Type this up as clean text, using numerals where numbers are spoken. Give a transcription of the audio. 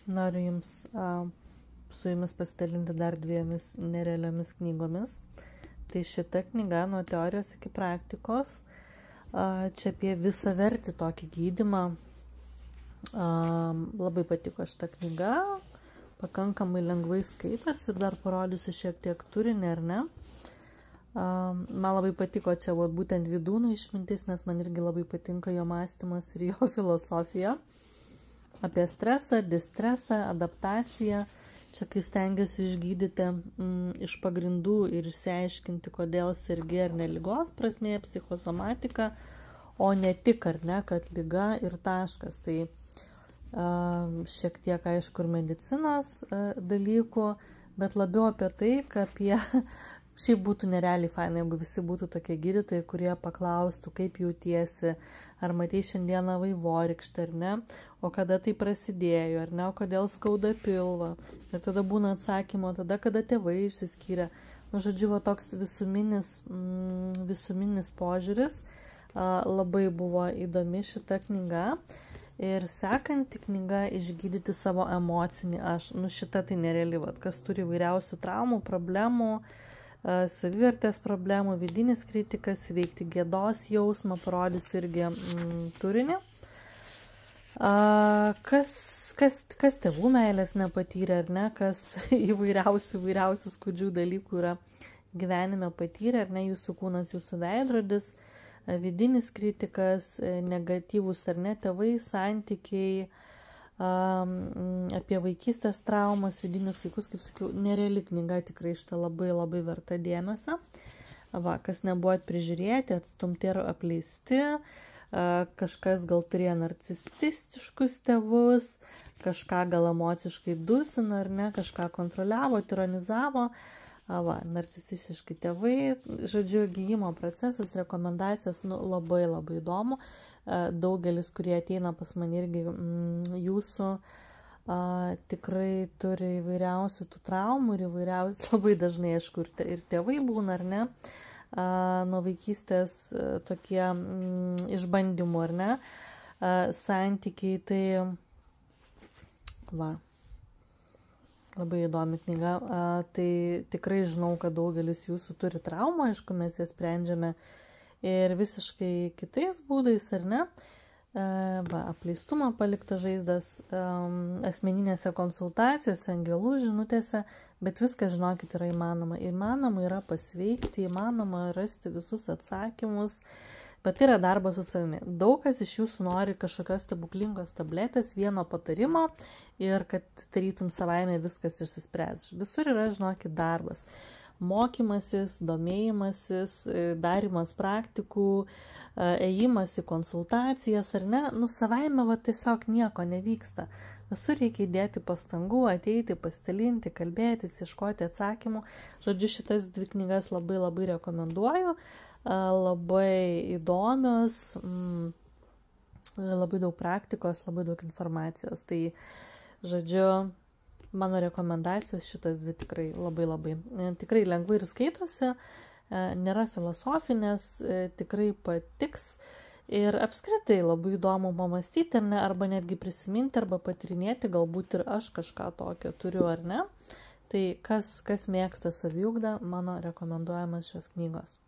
noriu su jumis pasidalinti dar 2 nerealiomis knygomis. Tai šita knyga nuo teorijos iki praktikos, čia apie visavertį tokį gydymą. Labai patiko šita knyga, pakankamai lengvai skaitas ir dar parodysiu šiek tiek turinį, ar ne. Man labai patiko čia būtent Vydūno išmintis, nes man irgi labai patinka jo mąstymas ir jo filosofija apie stresą, distresą, adaptaciją. Čia kai stengiasi išgydyti iš pagrindų ir išsiaiškinti, kodėl sergi ar ne ligos prasmė, psichosomatika, o ne tik, ar ne, kad liga ir taškas. Tai šiek tiek aišku ir medicinos dalykų, bet labiau apie tai, kad apie šiaip būtų nerealiai faina, jeigu visi būtų tokie gydytojai, kurie paklaustų, kaip jautiesi, ar matei šiandieną vaivorykštę, ar ne, o kada tai prasidėjo, ar ne, o kodėl skauda pilvą. Ir tada būna atsakymo, tada, kada tėvai išsiskyrė. Nu, žodžiu, toks visuminis požiūris. Labai buvo įdomi šita knyga. Ir sekanti knyga Išgydyti savo emocinį aš. Nu, šita tai nereali, kas turi įvairiausių traumų, problemų, savivertės problemų, vidinis kritikas, įveikti gėdos jausmą, parodys irgi turinį. Kas tėvų meilės nepatyrė, ar ne, kas įvairiausių skaudžių dalykų yra gyvenime patyrė, ar ne, jūsų kūnas, jūsų veidrodis, vidinis kritikas, negatyvus, ar ne, tėvai, santykiai, apie vaikystės traumas, vidinius vaikus, kaip sakiau, nereali knyga, tikrai šitą labai labai verta dėmesio. Kas nebuvo prižiūrėti, atstumti ir apleisti, kažkas gal turėjo narcisistiškus tėvus, kažką gal emociškai dusino, ar ne, kažką kontroliavo, tironizavo, narcisistiški tėvai, žodžiu, gijimo procesas, rekomendacijos, nu, labai labai įdomu. Daugelis, kurie ateina pas mane irgi jūsų, tikrai turi įvairiausių tų traumų ir įvairiausių, labai dažnai, aišku, ir tėvai būna, ar ne, nuo vaikystės tokie išbandymų, ar ne, santykiai, tai labai įdomi knyga, tai tikrai žinau, kad daugelis jūsų turi traumą, aišku, mes jas sprendžiame ir visiškai kitais būdais, ar ne? Apleistumą palikto žaizdas asmeninėse konsultacijose, angelų žinutėse, bet viskas, žinokit, yra įmanoma. Įmanoma yra pasveikti, įmanoma rasti visus atsakymus, bet tai yra darbas su savimi. Daug kas iš jūsų nori kažkokios stebuklingos tabletės, vieno patarimo ir kad tarytum savaime viskas išsispręs. Visur yra, žinokit, darbas. Mokymasis, domėjimasis, darimas praktikų, ėjimas į konsultacijas, ar ne, nu savaime tiesiog nieko nevyksta. Visur reikia įdėti pastangų, ateiti, pasidalinti, kalbėtis, ieškoti atsakymų. Žodžiu, šitas 2 knygas labai labai rekomenduoju, labai įdomios, labai daug praktikos, labai daug informacijos. Tai, žodžiu, mano rekomendacijos šitos 2 tikrai labai tikrai lengvai ir skaitosi, nėra filosofinės, tikrai patiks ir apskritai labai įdomu pamastyti, ar ne, arba netgi prisiminti, arba patirinėti, galbūt ir aš kažką tokio turiu, ar ne. Tai kas mėgsta saviugdą, mano rekomenduojamas šios knygos.